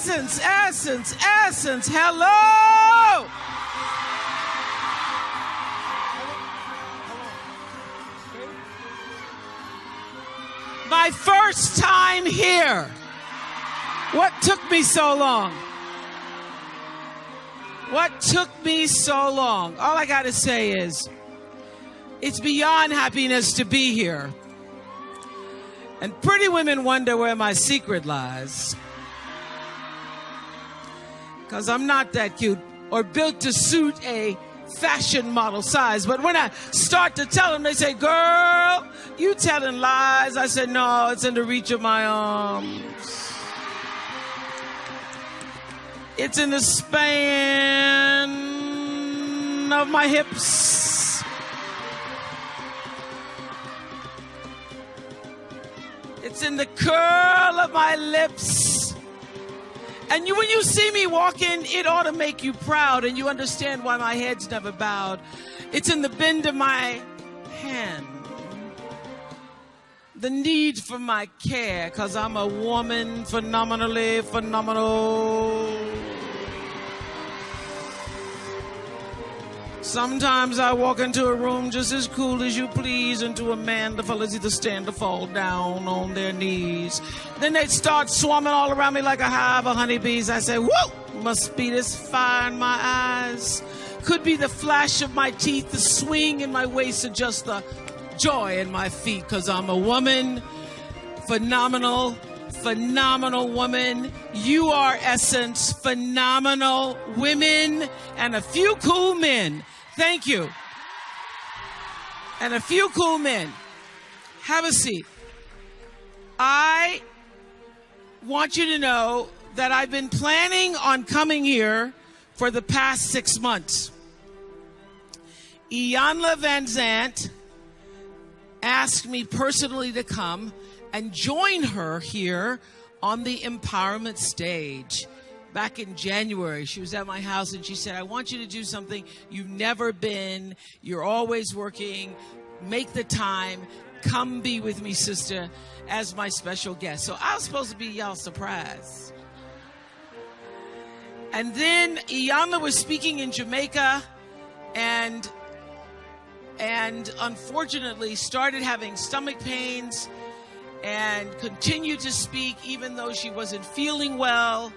Essence. Hello. My first time here. What took me so long? What took me so long? All I got to say is, it's beyond happiness to be here. And pretty women wonder where my secret lies. Because I'm not that cute or built to suit a fashion model size. But when I start to tell them, they say, girl, you telling lies. I said, no, it's in the reach of my arms. It's in the span of my hips. It's in the curl of my lips. And when you see me walking, it ought to make you proud, and you understand why my head's never bowed. It's in the bend of my hand. The need for my care, because I'm a woman, phenomenally phenomenal. Sometimes I walk into a room just as cool as you please, and to a man, the fellas either stand or fall down on their knees. Then they start swarming all around me like a hive of honeybees. I say, whoa, must be this fire in my eyes. Could be the flash of my teeth, the swing in my waist, or just the joy in my feet, because I'm a woman, phenomenal woman. You are Essence, phenomenal women, and a few cool men. Thank you. And a few cool men. Have a seat. I want you to know that I've been planning on coming here for the past 6 months. Iyanla Vanzant asked me personally to come and join her here on the empowerment stage. Back in January, she was at my house and she said, I want you to do something you've never been. You're always working. Make the time. Come be with me, sister, as my special guest. So I was supposed to be y'all's surprise. And then Iyanla was speaking in Jamaica and unfortunately started having stomach pains and continued to speak even though she wasn't feeling well.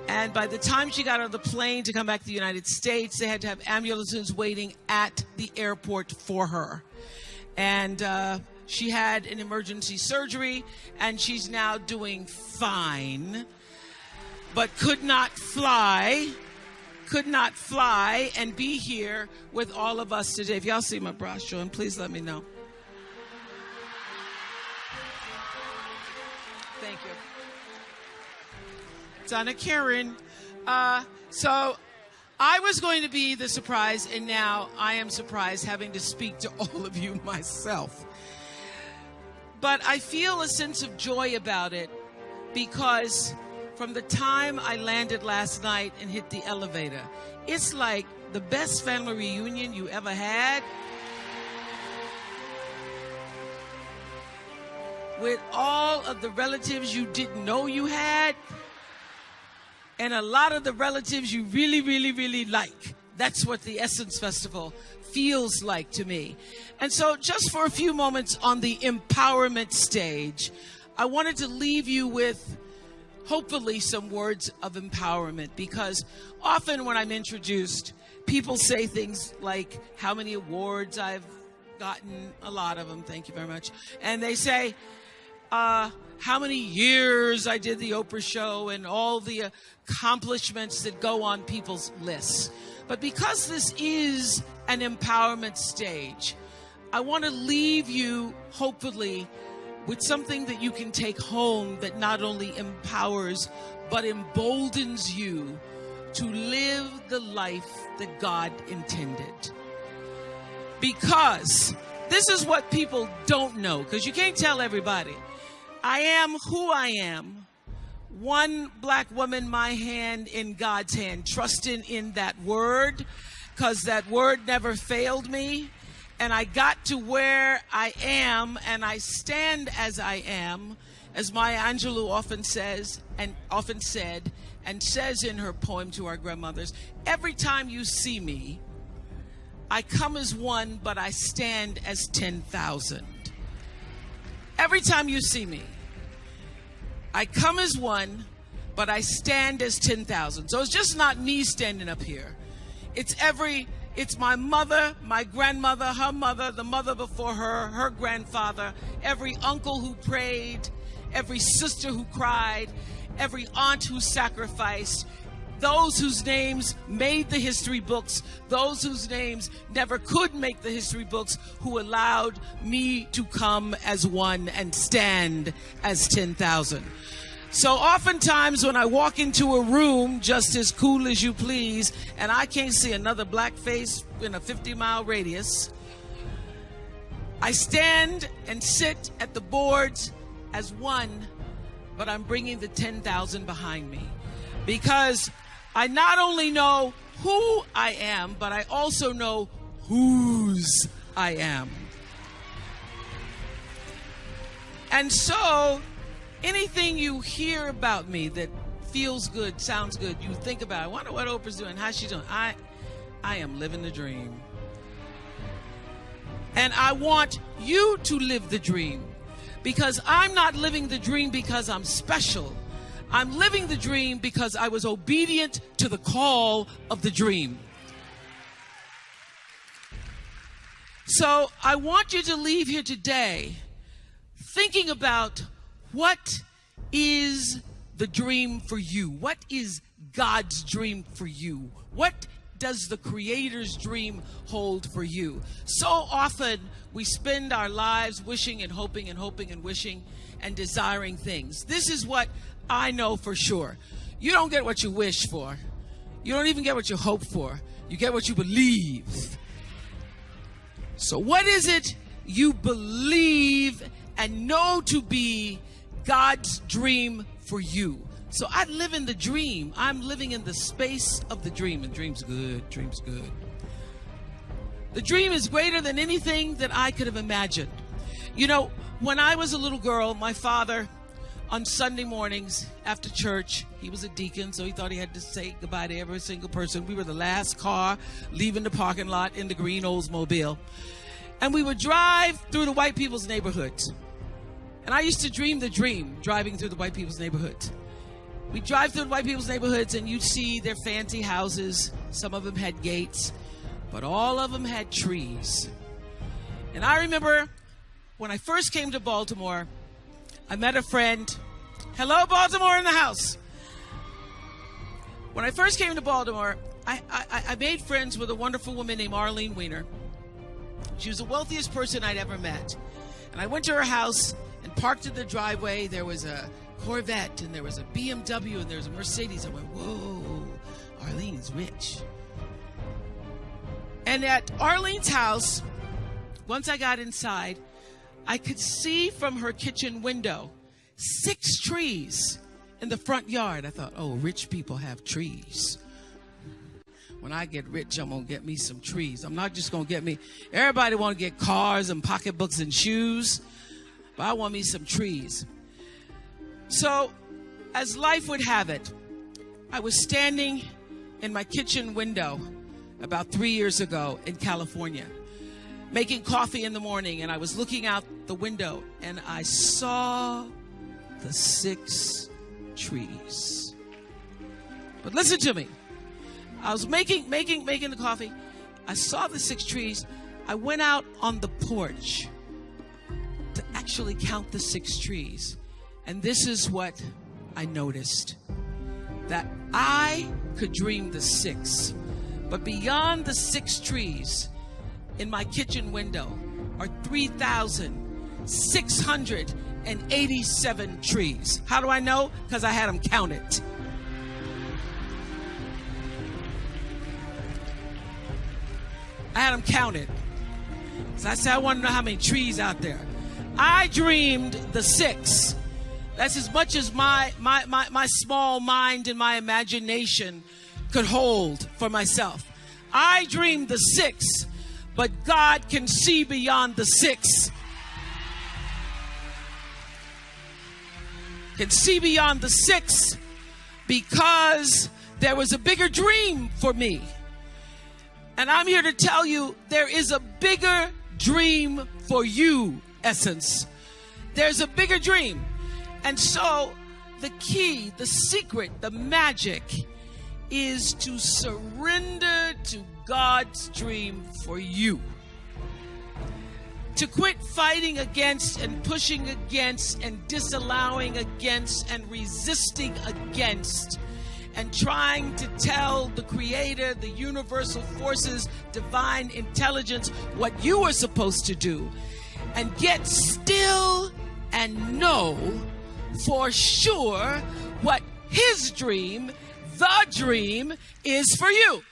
And by the time she got on the plane to come back to the United States, they had to have ambulances waiting at the airport for her. And she had an emergency surgery, and she's now doing fine, but could not fly and be here with all of us today. If y'all see my bra showing, please let me know. Thank you. Donna Karen. So I was going to be the surprise, and now I am surprised having to speak to all of you myself. But I feel a sense of joy about it because from the time I landed last night and hit the elevator, it's like the best family reunion you ever had. With all of the relatives you didn't know you had. And a lot of the relatives you really, really, really like. That's what the Essence Festival feels like to me. And so just for a few moments on the empowerment stage, I wanted to leave you with hopefully some words of empowerment, because often when I'm introduced, people say things like how many awards I've gotten, a lot of them, thank you very much. And they say how many years I did the Oprah show and all the accomplishments that go on people's lists. But because this is an empowerment stage, I want to leave you, hopefully, with something that you can take home that not only empowers, but emboldens you to live the life that God intended. Because this is what people don't know, because you can't tell everybody. I am who I am. One black woman, my hand in God's hand, trusting in that word, because that word never failed me. And I got to where I am, and I stand as I am As Maya Angelou often says, and often said, and says in her poem to our grandmothers, every time you see me, I come as one, but I stand as 10,000. Every time you see me, I come as one, but I stand as 10,000. So it's just not me standing up here. It's my mother, my grandmother, her mother, the mother before her, her grandfather, every uncle who prayed, every sister who cried, every aunt who sacrificed, those whose names made the history books, those whose names never could make the history books, who allowed me to come as one and stand as 10,000. So oftentimes when I walk into a room just as cool as you please, and I can't see another black face in a 50-mile radius, I stand and sit at the boards as one, but I'm bringing the 10,000 behind me. Because I not only know who I am, but I also know whose I am. And so anything you hear about me that feels good, sounds good, you think about, I wonder what Oprah's doing, how's she doing? I am living the dream. And I want you to live the dream, because I'm not living the dream because I'm special. I'm living the dream because I was obedient to the call of the dream. So I want you to leave here today thinking about, what is the dream for you? What is God's dream for you? What does the Creator's dream hold for you? So often we spend our lives wishing and hoping and hoping and wishing and desiring things. This is what I know for sure. You don't get what you wish for. You don't even get what you hope for. You get what you believe. So what is it you believe and know to be God's dream for you? So I live in the dream. I'm living in the space of the dream. And dream's good. Dream's good. The dream is greater than anything that I could have imagined. You know, when I was a little girl, my father, on Sunday mornings after church, he was a deacon, so he thought he had to say goodbye to every single person. We were the last car leaving the parking lot in the green Oldsmobile. And we would drive through the white people's neighborhoods. And I used to dream the dream, driving through the white people's neighborhoods. We drive through the white people's neighborhoods and you'd see their fancy houses. Some of them had gates, but all of them had trees. And I remember when I first came to Baltimore, I met a friend. Hello, Baltimore in the house. When I first came to Baltimore, I made friends with a wonderful woman named Arlene Weiner. She was the wealthiest person I'd ever met. And I went to her house and parked in the driveway. There was a Corvette and there was a BMW and there was a Mercedes. I went, whoa, Arlene's rich. And at Arlene's house, once I got inside, I could see from her kitchen window 6 trees in the front yard. I thought, oh, rich people have trees. When I get rich, I'm going to get me some trees. I'm not just going to get me, everybody want to get cars and pocketbooks and shoes, but I want me some trees. So, as life would have it, I was standing in my kitchen window about 3 years ago in California, making coffee in the morning, and I was looking out the window, and I saw the 6 trees. But listen to me. I was making the coffee. I saw the 6 trees. I went out on the porch to actually count the 6 trees. And this is what I noticed. That I could dream the 6. But beyond the 6 trees in my kitchen window are 3,687 trees. How do I know? Because I had them counted. I had them counted. So I said, I want to know how many trees out there. I dreamed the 6. That's as much as my small mind and my imagination could hold for myself. I dreamed the 6, but God can see beyond the 6. can see beyond the 6 because there was a bigger dream for me. And I'm here to tell you there is a bigger dream for you, Essence. There's a bigger dream. And so the key, the secret, the magic is to surrender to God's dream for you. To quit fighting against and pushing against and disallowing against and resisting against and trying to tell the Creator, the universal forces, divine intelligence what you are supposed to do, and get still and know for sure what His dream, the dream, is for you.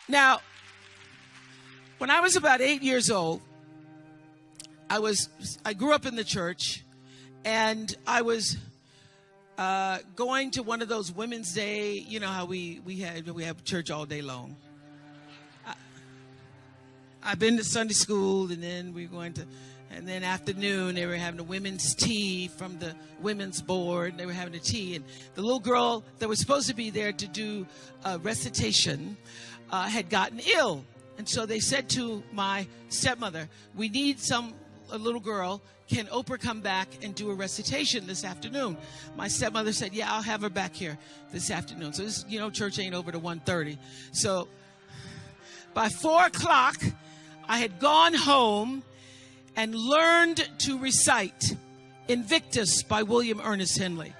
Now, when I was about 8 years old, I grew up in the church, and I was going to one of those Women's Day. You know how we have church all day long. I've been to Sunday school, and then we're going to, and then afternoon they were having a women's tea from the women's board. They were having a tea, and the little girl that was supposed to be there to do a recitation had gotten ill, and so they said to my stepmother, "We need a little girl. Can Oprah come back and do a recitation this afternoon?" My stepmother said, "Yeah, I'll have her back here this afternoon." So this, church ain't over to 1:30. So by 4 o'clock, I had gone home and learned to recite Invictus by William Ernest Henley.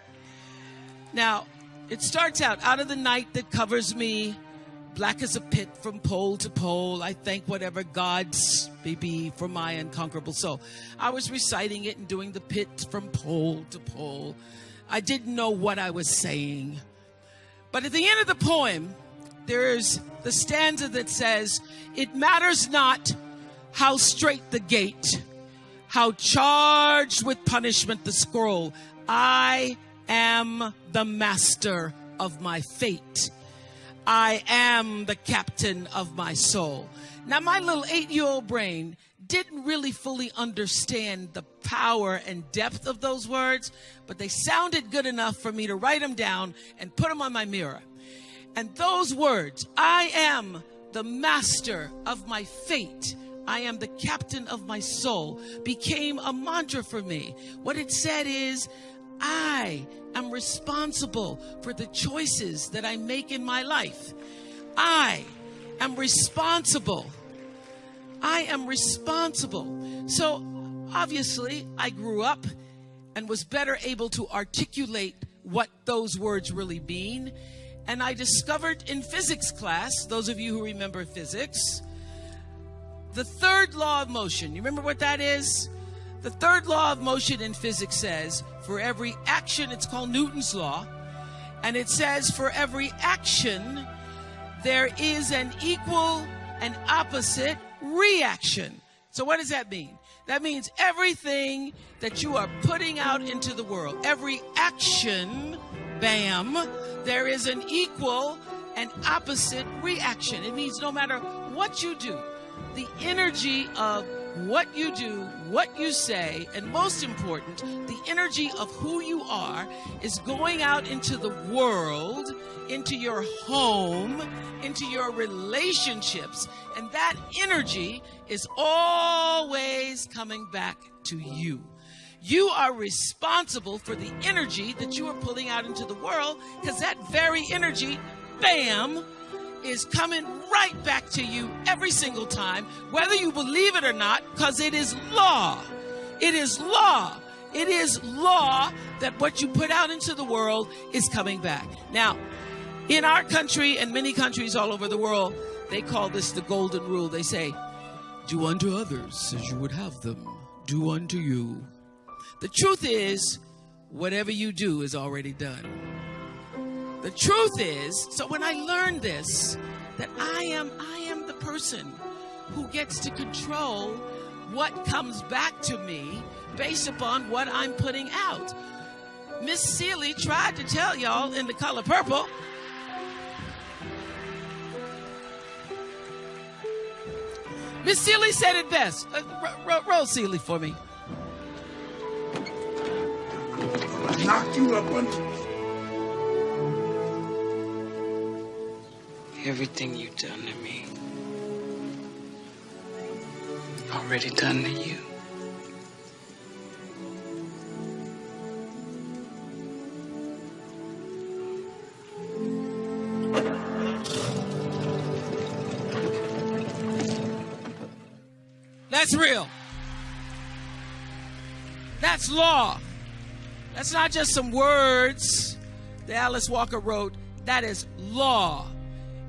Now, it starts out of the night that covers me, black as a pit from pole to pole, I thank whatever gods may be for my unconquerable soul. I was reciting it and doing the pit from pole to pole. I didn't know what I was saying. But at the end of the poem, there's the stanza that says, "It matters not how straight the gate, how charged with punishment the scroll. I am the master of my fate. I am the captain of my soul." Now, my little 8-year-old brain didn't really fully understand the power and depth of those words, but they sounded good enough for me to write them down and put them on my mirror. And those words, "I am the master of my fate, I am the captain of my soul," became a mantra for me. What it said is, I am responsible for the choices that I make in my life. I am responsible. I am responsible. So obviously I grew up and was better able to articulate what those words really mean. And I discovered in physics class, those of you who remember physics, the third law of motion. You remember what that is? The third law of motion in physics says, for every action, it's called Newton's law, and it says for every action, there is an equal and opposite reaction. So what does that mean? That means everything that you are putting out into the world, every action, bam, there is an equal and opposite reaction. It means no matter what you do, the energy of what you do, what you say, and most important, the energy of who you are is going out into the world, into your home, into your relationships, and that energy is always coming back to you. You are responsible for the energy that you are pulling out into the world, because that very energy, bam, is coming right back to you every single time, whether you believe it or not, because it is law. It is law. It is law that what you put out into the world is coming back. Now, in our country and many countries all over the world, they call this the golden rule. They say, do unto others as you would have them do unto you. The truth is, whatever you do is already done. The truth is, so when I learned this, that I am the person who gets to control what comes back to me based upon what I'm putting out. Miss Seeley tried to tell y'all in The Color Purple. Miss Seeley said it best. Roll Seeley for me. to knock you up under. Everything you've done to me, already done to you. That's real. That's law. That's not just some words that Alice Walker wrote. That is law.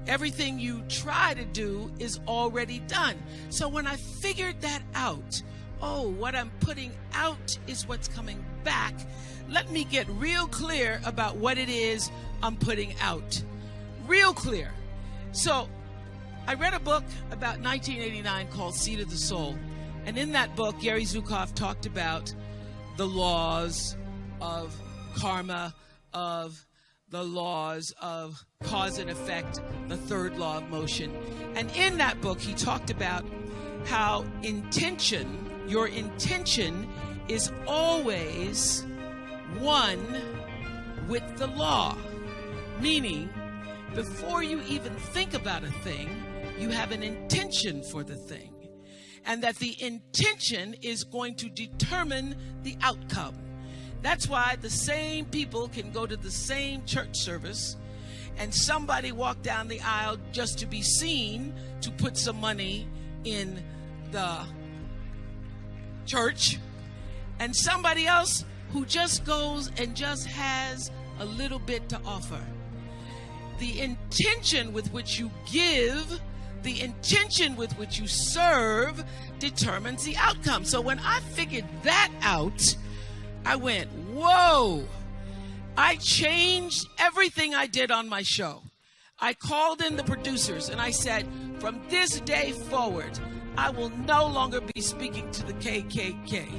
Everything you try to do is already done. So when I figured that out, oh, what I'm putting out is what's coming back, let me get real clear about what it is I'm putting out. Real clear. So I read a book about 1989 called Seed of the Soul. And in that book, Gary Zukav talked about the laws of karma, of the laws of cause and effect, the third law of motion. And in that book, he talked about how your intention is always one with the law. Meaning, before you even think about a thing, you have an intention for the thing. And that the intention is going to determine the outcome. That's why the same people can go to the same church service and somebody walk down the aisle just to be seen to put some money in the church, and somebody else who just goes and just has a little bit to offer. The intention with which you give, the intention with which you serve determines the outcome. So when I figured that out, I went, whoa. I changed everything I did on my show. I called in the producers and I said, from this day forward, I will no longer be speaking to the KKK.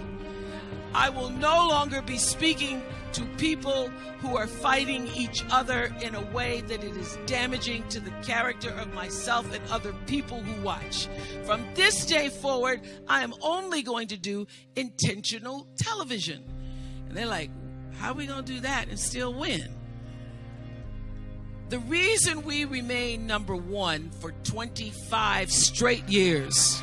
I will no longer be speaking to people who are fighting each other in a way that it is damaging to the character of myself and other people who watch. From this day forward, I am only going to do intentional television. And they're like, how are we going to do that and still win? The reason we remain number one for 25 straight years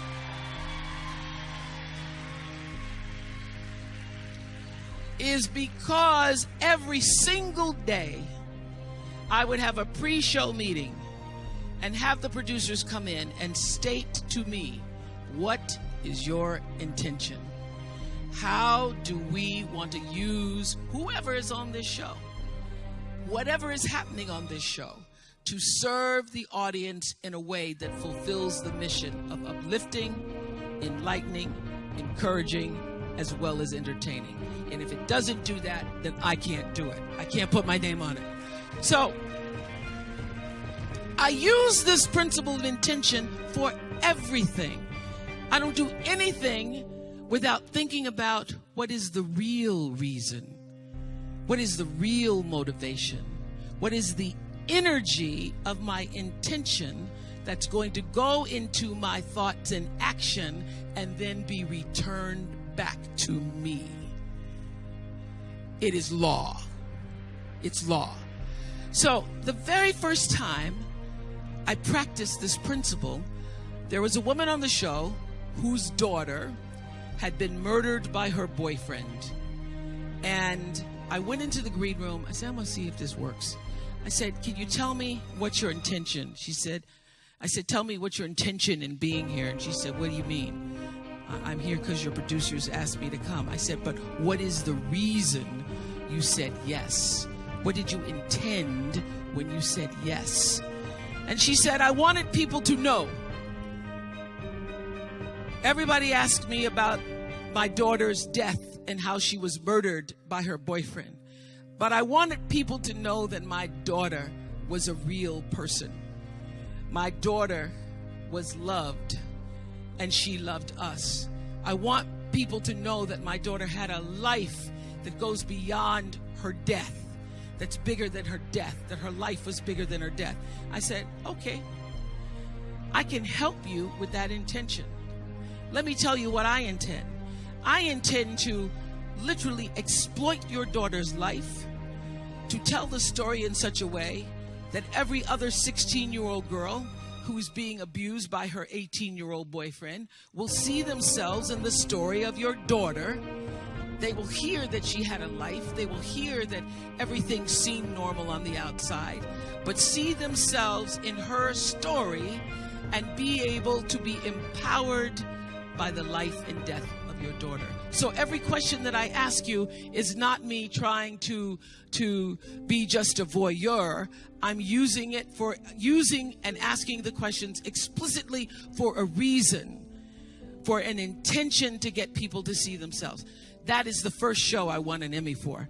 is because every single day I would have a pre-show meeting and have the producers come in and state to me, what is your intention? How do we want to use whoever is on this show, whatever is happening on this show, to serve the audience in a way that fulfills the mission of uplifting, enlightening, encouraging, as well as entertaining. And if it doesn't do that, then I can't do it. I can't put my name on it. So I use this principle of intention for everything. I don't do anything without thinking about what is the real reason, what is the real motivation, what is the energy of my intention that's going to go into my thoughts and action and then be returned back to me. It is law. It's law. So the very first time I practiced this principle, there was a woman on the show whose daughter had been murdered by her boyfriend. And I went into the green room. I said, I'm going to see if this works. I said, can you tell me what's your intention? I said, tell me what's your intention in being here. And she said, what do you mean? I'm here because your producers asked me to come. I said, but what is the reason you said yes? What did you intend when you said yes? And she said, I wanted people to know. Everybody asked me about my daughter's death and how she was murdered by her boyfriend. But I wanted people to know that my daughter was a real person. My daughter was loved, and she loved us. I want people to know that my daughter had a life that goes beyond her death, that's bigger than her death, that her life was bigger than her death. I said, okay, I can help you with that intention. Let me tell you what I intend. I intend to literally exploit your daughter's life, to tell the story in such a way that every other 16-year-old girl who is being abused by her 18-year-old boyfriend will see themselves in the story of your daughter. They will hear that she had a life. They will hear that everything seemed normal on the outside, but see themselves in her story and be able to be empowered by the life and death of your daughter. So every question that I ask you is not me trying to be just a voyeur. I'm using and asking the questions explicitly for a reason, for an intention to get people to see themselves. That is the first show I won an Emmy for.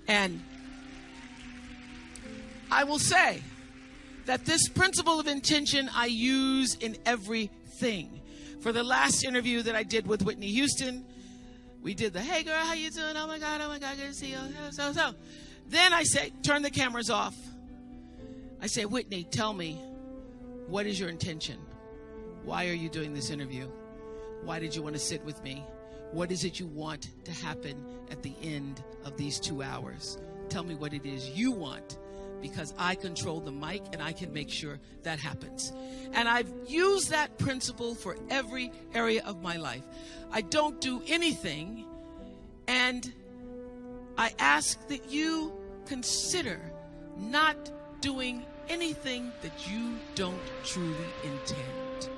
And I will say that this principle of intention I use in everything. For the last interview that I did with Whitney Houston, we did the, hey girl, how you doing? Oh my God, good to see you. So. Then I say, turn the cameras off. I say, Whitney, tell me, what is your intention? Why are you doing this interview? Why did you want to sit with me? What is it you want to happen at the end of these 2 hours? Tell me what it is you want, because I control the mic and I can make sure that happens. And I've used that principle for every area of my life. I don't do anything, and I ask that you consider not doing anything that you don't truly intend.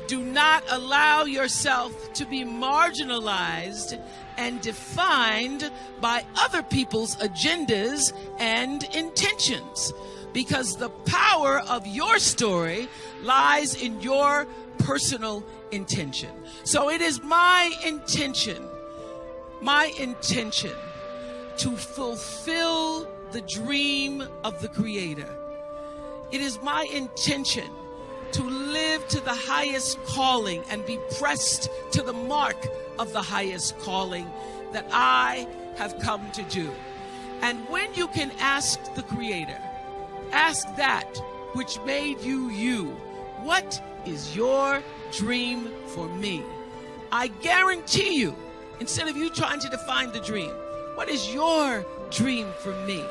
Do not allow yourself to be marginalized and defined by other people's agendas and intentions, because the power of your story lies in your personal intention. So it is my intention to fulfill the dream of the Creator. It is my intention to live to the highest calling and be pressed to the mark of the highest calling that I have come to do. And when you can ask the Creator, ask that which made you you, what is your dream for me? I guarantee you, instead of you trying to define the dream, what is your dream for me?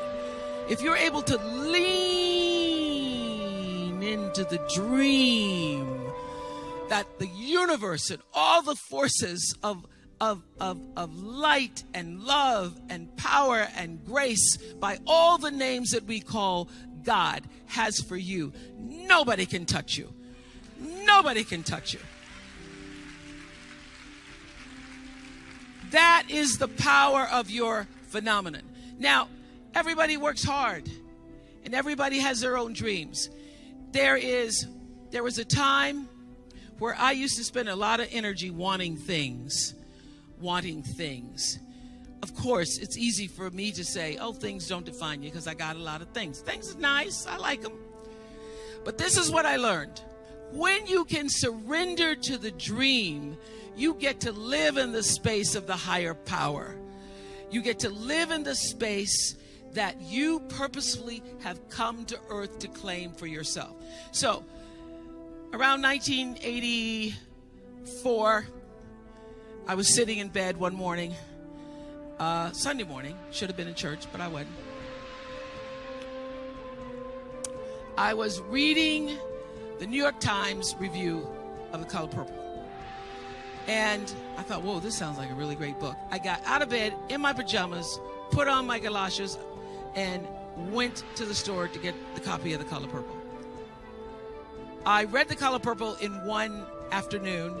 If you're able to lean into the dream that the universe and all the forces of light and love and power and grace, by all the names that we call God, has for you, nobody can touch you. Nobody can touch you. That is the power of your phenomenon. Now, everybody works hard, and everybody has their own dreams. There was a time where I used to spend a lot of energy wanting things. Of course, it's easy for me to say, oh, things don't define you, because I got a lot of things. Things are nice. I like them. But this is what I learned. When you can surrender to the dream, you get to live in the space of the higher power. You get to live in the space that you purposefully have come to earth to claim for yourself. So, around 1984, I was sitting in bed one morning, Sunday morning, should have been in church, but I wasn't. I was reading the New York Times review of The Color Purple. And I thought, whoa, this sounds like a really great book. I got out of bed in my pajamas, put on my galoshes, and went to the store to get the copy of The Color Purple. I read The Color Purple in one afternoon,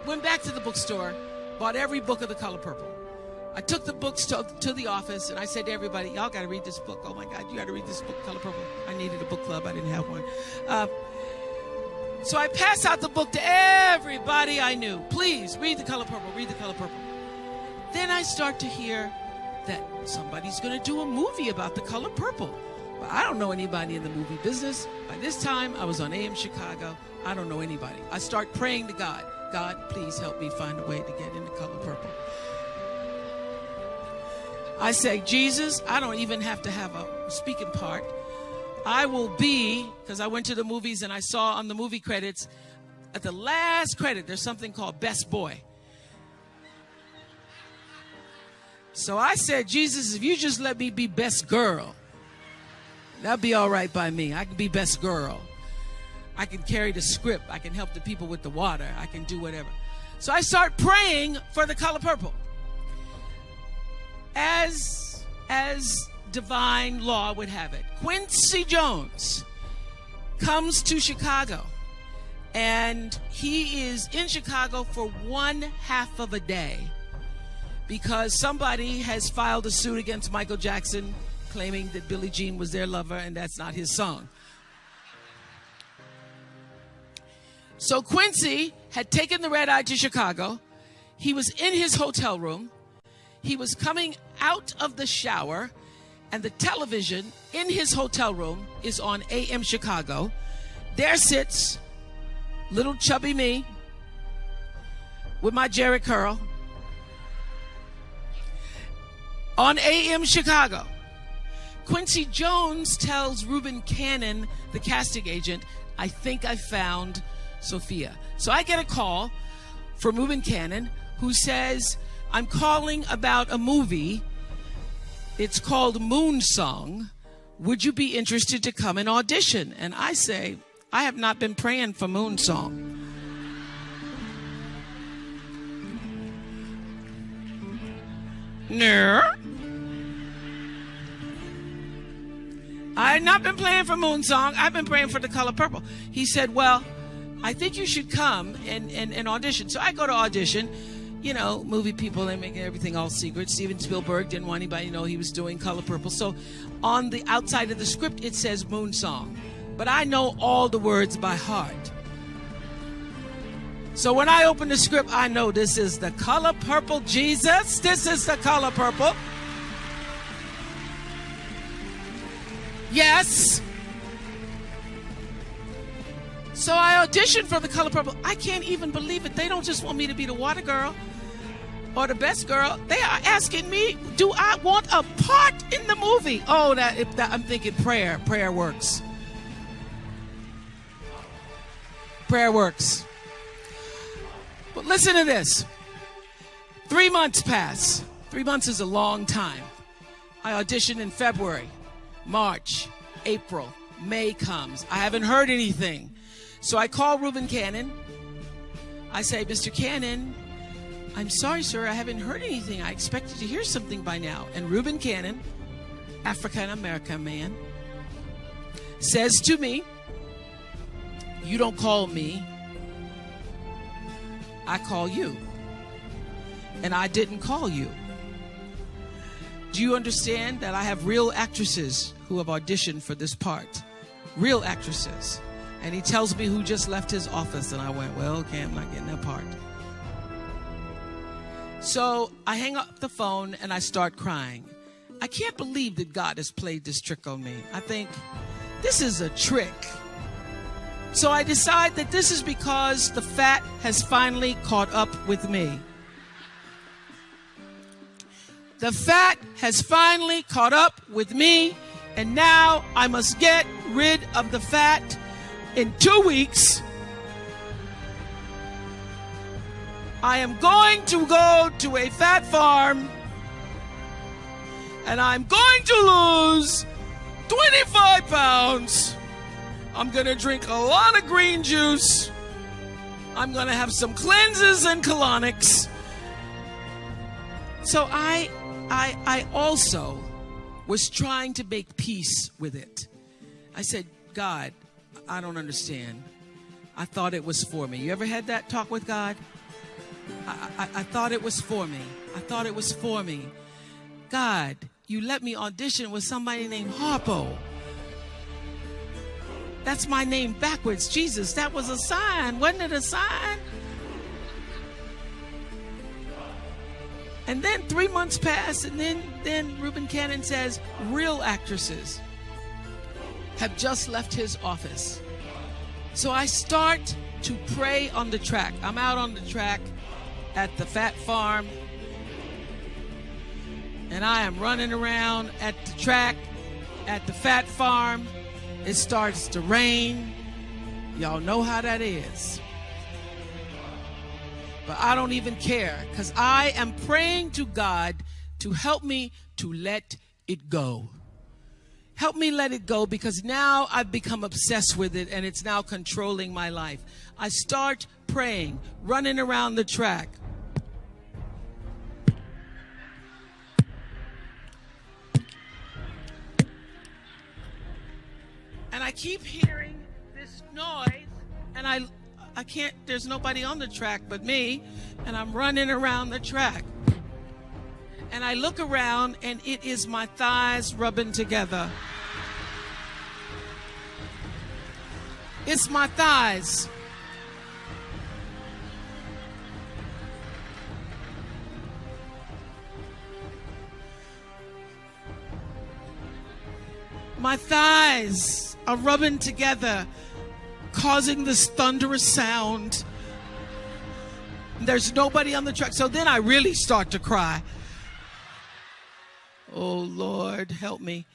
went back to the bookstore, bought every book of The Color Purple. I took the books to the office, and I said to everybody, y'all got to read this book. Oh my God, you got to read this book, Color Purple. I needed a book club. I didn't have one. So I passed out the book to everybody I knew. Please, read The Color Purple, read The Color Purple. Then I start to hear that somebody's going to do a movie about The Color Purple. But I don't know anybody in the movie business. By this time, I was on AM Chicago. I don't know anybody. I start praying to God. God, please help me find a way to get into Color Purple. I say, Jesus, I don't even have to have a speaking part. I will be, because I went to the movies and I saw on the movie credits, at the last credit, there's something called Best Boy. So I said, Jesus, if you just let me be best girl, that'd be all right by me. I can be best girl. I can carry the script. I can help the people with the water. I can do whatever. So I start praying for the color purple. As divine law would have it, Quincy Jones comes to Chicago, and he is in Chicago for 1/2 of a day because somebody has filed a suit against Michael Jackson claiming that Billie Jean was their lover and that's not his song. So Quincy had taken the red eye to Chicago. He was in his hotel room. He was coming out of the shower, and the television in his hotel room is on AM Chicago. There sits little chubby me with my Jerry curl on AM Chicago. Quincy Jones tells Reuben Cannon, the casting agent, I think I found Sophia. So I get a call from Reuben Cannon who says, I'm calling about a movie. It's called Moon Song. Would you be interested to come and audition? And I say, I have not been praying for Moon Song. No. I have not been praying for Moon Song. I've been praying for The Color Purple. He said, well, I think you should come and audition. So I go to audition. You know, movie people, they make everything all secret. Steven Spielberg didn't want anybody to know he was doing Color Purple. So on the outside of the script, it says Moon Song. But I know all the words by heart. So when I open the script, I know this is The Color Purple, Jesus. This is The Color Purple. Yes. So I auditioned for The Color Purple. I can't even believe it. They don't just want me to be the water girl or the best girl. They are asking me, do I want a part in the movie? Oh, I'm thinking prayer. Prayer works. Prayer works. But listen to this. 3 months pass. 3 months is a long time. I auditioned in February, March, April, May comes. I haven't heard anything. So I call Reuben Cannon. I say, Mr. Cannon, I'm sorry, sir, I haven't heard anything. I expected to hear something by now. And Reuben Cannon, African-American man, says to me, you don't call me, I call you. And I didn't call you. Do you understand that I have real actresses who have auditioned for this part? Real actresses. And he tells me who just left his office. And I went, well, okay, I'm not getting that part. So I hang up the phone and I start crying. I can't believe that God has played this trick on me. I think this is a trick. So I decide that this is because the fat has finally caught up with me. The fat has finally caught up with me, and now I must get rid of the fat. In 2 weeks, I am going to go to a fat farm, and I'm going to lose 25 pounds. I'm going to drink a lot of green juice. I'm going to have some cleanses and colonics. So I also was trying to make peace with it. I said, God, I don't understand. I thought it was for me. You ever had that talk with God? I thought it was for me. I thought it was for me. God, you let me audition with somebody named Harpo. That's my name backwards. Jesus, that was a sign. Wasn't it a sign? And then 3 months pass, and then Reuben Cannon says, real actresses have just left his office. So I start to pray on the track. I'm out on the track at the fat farm, and I am running around at the track at the fat farm. It starts to rain. Y'all know how that is. But I don't even care, because I am praying to God to help me to let it go. Help me let it go, because now I've become obsessed with it and it's now controlling my life. I start praying, running around the track. And I keep hearing this noise, and I can't, there's nobody on the track but me, and I'm running around the track. And I look around, and it is my thighs rubbing together. It's my thighs. My thighs are rubbing together, causing this thunderous sound. There's nobody on the track. So then I really start to cry. Oh, Lord, help me.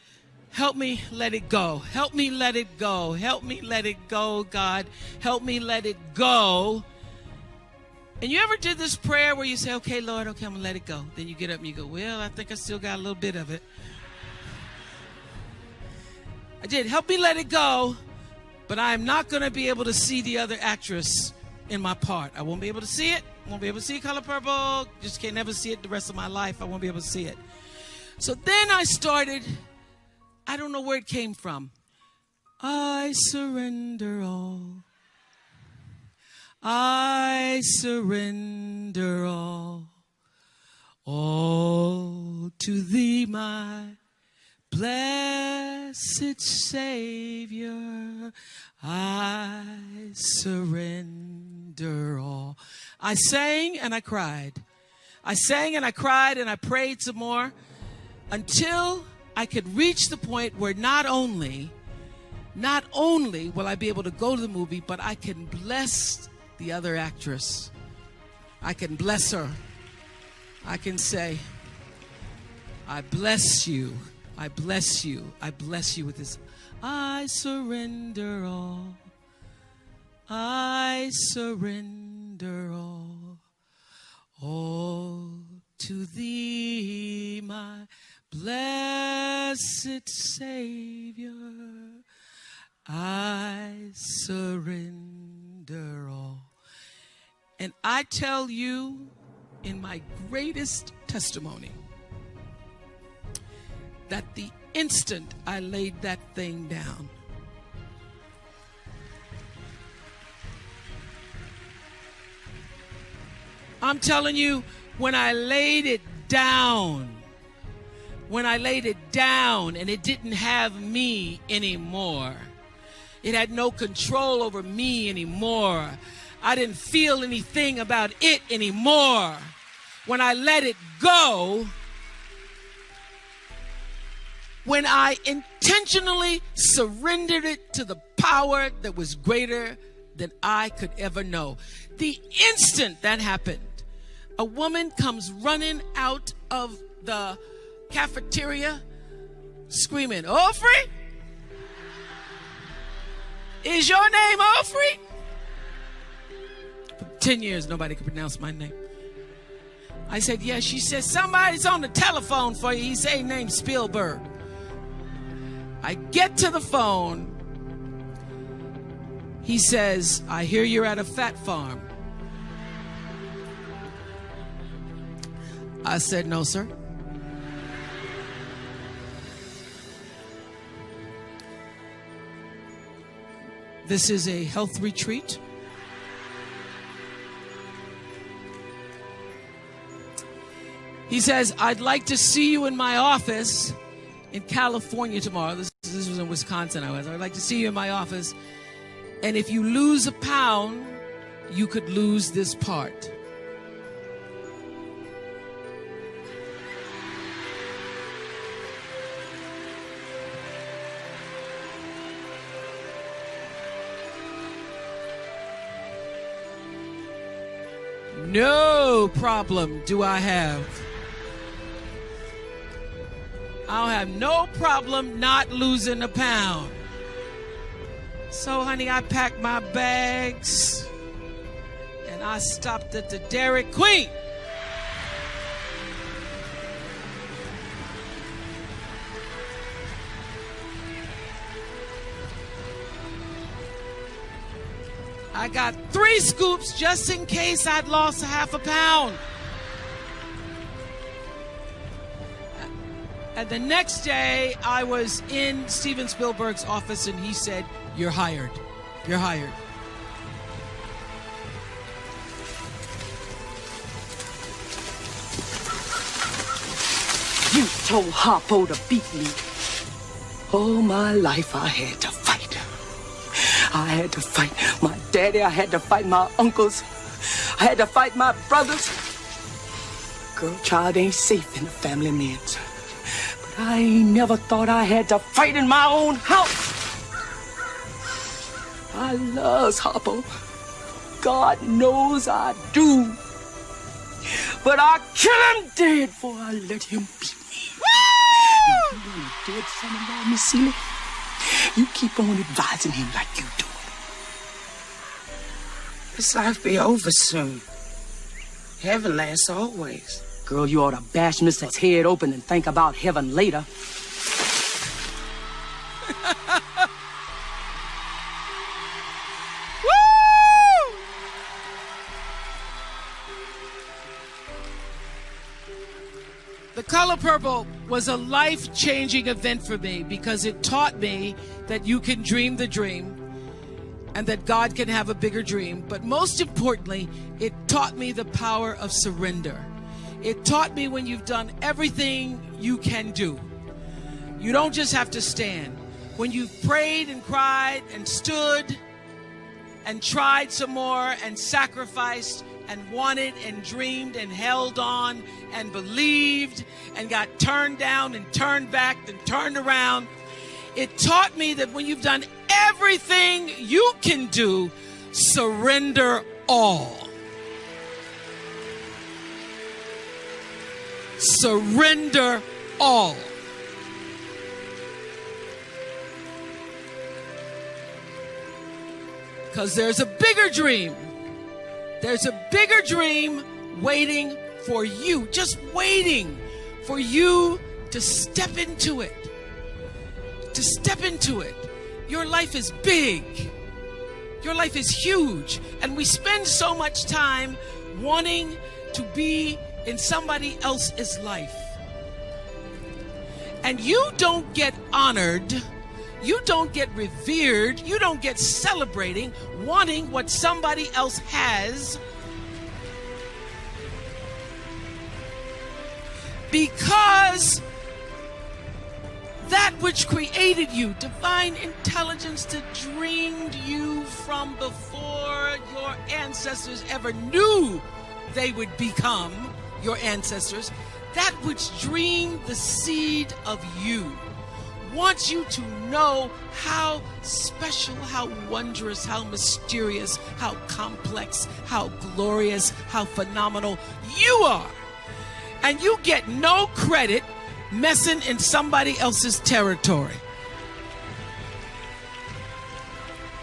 Help me let it go. Help me let it go. Help me let it go, God. Help me let it go. And you ever did this prayer where you say, okay, Lord, okay, I'm going to let it go. Then you get up and you go, well, I think I still got a little bit of it. I did. Help me let it go. But I am not going to be able to see the other actress in my part. I won't be able to see it. I won't be able to see Color Purple. Just can't never see it the rest of my life. I won't be able to see it. So then I started, I don't know where it came from. I surrender all. I surrender all. All to thee, my blessed Savior. I surrender all. I sang and I cried. I sang and I cried and I prayed some more, until I could reach the point where not only will I be able to go to the movie, but I can bless the other actress. I can bless her. I can say, I bless you. I bless you. I bless you with this. I surrender all. I surrender all. All to thee, my blessed Savior, I surrender all. And I tell you, in my greatest testimony, that the instant I laid that thing down, I'm telling you, when I laid it down, and it didn't have me anymore, it had no control over me anymore, I didn't feel anything about it anymore. When I let it go, when I intentionally surrendered it to the power that was greater than I could ever know, the instant that happened, a woman comes running out of the cafeteria screaming, Winfrey? Is your name Winfrey? For 10 years, nobody could pronounce my name. I said, yes. She said, somebody's on the telephone for you. He said, his name's Spielberg. I get to the phone. He says, I hear you're at a fat farm. I said, no, sir. This is a health retreat. He says, I'd like to see you in my office in California tomorrow. This was in Wisconsin. I'd like to see you in my office. And if you lose a pound, you could lose this part. No problem do I have. I'll have no problem not losing a pound. So, honey, I packed my bags and I stopped at the Dairy Queen. I got 3 scoops just in case I'd lost half a pound. And the next day, I was in Steven Spielberg's office, and he said, "You're hired. You're hired." You told Harpo to beat me. All my life I had to fight. I had to fight my daddy. I had to fight my uncles. I had to fight my brothers. Girl, child ain't safe in the family man's. But I ain't never thought I had to fight in my own house. I loves Harpo. God knows I do. But I kill him dead before I let him beat me. Woo! You know the dead son-in-law, Miss Celie? You keep on advising him like you do. This life be over soon. Heaven lasts always. Girl, you ought to bash Mr. head open and think about heaven later. Woo! The Color Purple was a life-changing event for me because it taught me that you can dream the dream and that God can have a bigger dream. But most importantly, it taught me the power of surrender. It taught me when you've done everything you can do, you don't just have to stand. When you've prayed and cried and stood and tried some more and sacrificed and wanted and dreamed and held on and believed and got turned down and turned back and turned around, it taught me that when you've done everything you can do, surrender all. Surrender all. Because there's a bigger dream. There's a bigger dream waiting for you, just waiting for you to step into it. To step into it. Your life is big. Your life is huge. And we spend so much time wanting to be in somebody else's life. And you don't get honored, you don't get revered, you don't get celebrating wanting what somebody else has, because that which created you, divine intelligence that dreamed you from before your ancestors ever knew they would become your ancestors, that which dreamed the seed of you, wants you to know how special, how wondrous, how mysterious, how complex, how glorious, how phenomenal you are. And you get no credit messing in somebody else's territory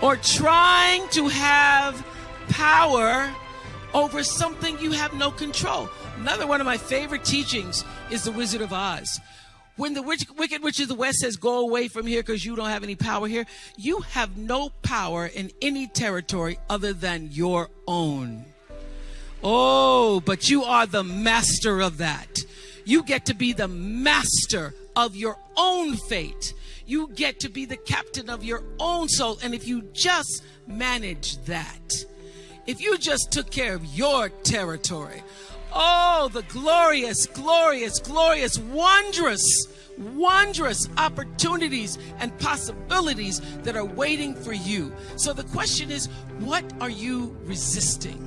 or trying to have power over something you have no control. Another one of my favorite teachings is The Wizard of Oz. When the Wicked Witch of the West says, "Go away from here because you don't have any power here," you have no power in any territory other than your own. Oh, but you are the master of that. You get to be the master of your own fate. You get to be the captain of your own soul. And if you just manage that, if you just took care of your territory, oh, the glorious, glorious, glorious, wondrous, wondrous opportunities and possibilities that are waiting for you. So the question is, what are you resisting?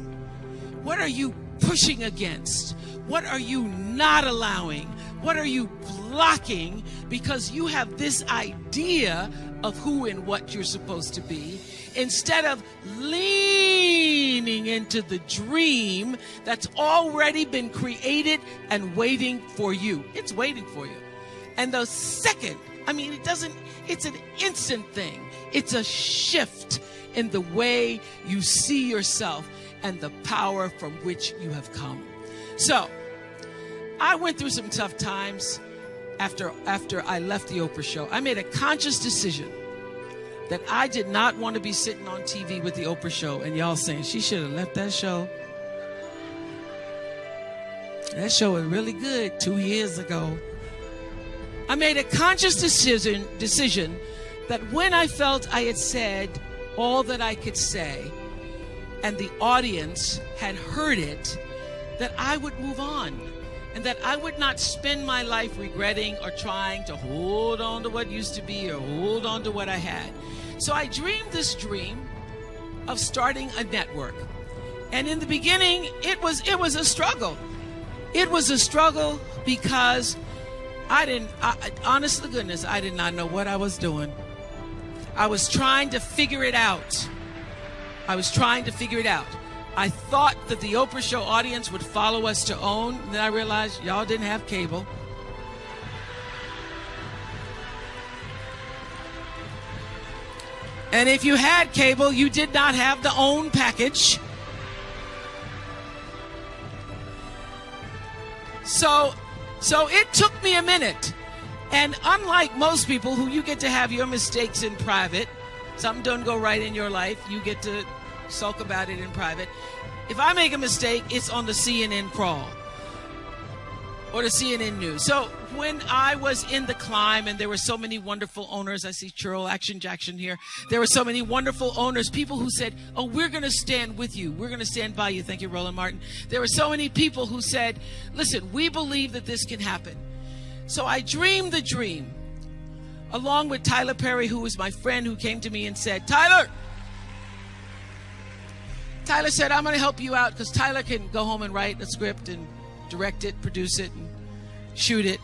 What are you pushing against? What are you not allowing? What are you blocking because you have this idea of who and what you're supposed to be, instead of leaning into the dream that's already been created and waiting for you? It's waiting for you. And the second, it's an instant thing. It's a shift in the way you see yourself and the power from which you have come. So, I went through some tough times after I left the Oprah show. I made a conscious decision that I did not want to be sitting on TV with the Oprah show and y'all saying she should have left that show. That show was really good 2 years ago. I made a conscious decision that when I felt I had said all that I could say and the audience had heard it, that I would move on and that I would not spend my life regretting or trying to hold on to what used to be or hold on to what I had. So I dreamed this dream of starting a network. And in the beginning, it was a struggle. It was a struggle because honest to goodness, I did not know what I was doing. I was trying to figure it out. I thought that the Oprah show audience would follow us to OWN. And then I realized y'all didn't have cable. And if you had cable, you did not have the OWN package. So it took me a minute. And unlike most people who you get to have your mistakes in private, something doesn't go right in your life, you get to sulk about it in private. If I make a mistake, it's on the CNN crawl or the CNN news. So when I was in the climb and there were so many wonderful owners, I see Churl Action Jackson here. There were so many wonderful owners, people who said, oh, we're going to stand with you. We're going to stand by you. Thank you, Roland Martin. There were so many people who said, listen, we believe that this can happen. So I dreamed the dream along with Tyler Perry, who was my friend, who came to me and said, Tyler said, I'm going to help you out because Tyler can go home and write a script and direct it, produce it, and shoot it,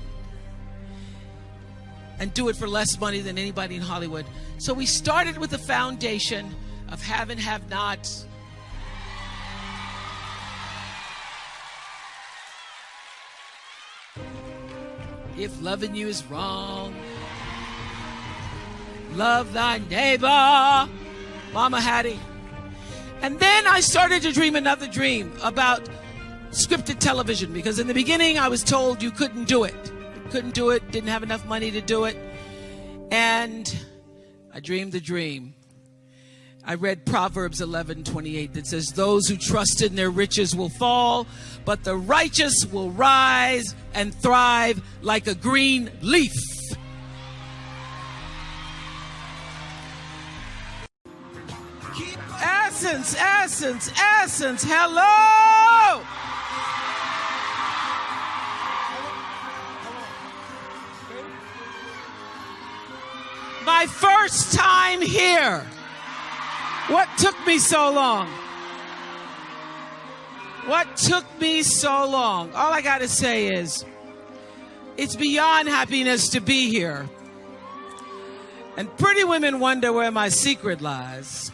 and do it for less money than anybody in Hollywood. So we started with the foundation of have and have nots. If loving you is wrong, love thy neighbor, Mama Hattie. And then I started to dream another dream about scripted television, because in the beginning I was told you couldn't do it. Didn't have enough money to do it. And I dreamed the dream. I read Proverbs 11:28 that says, those who trust in their riches will fall, but the righteous will rise and thrive like a green leaf. Essence, hello! My first time here. What took me so long? All I got to say is, it's beyond happiness to be here. And pretty women wonder where my secret lies.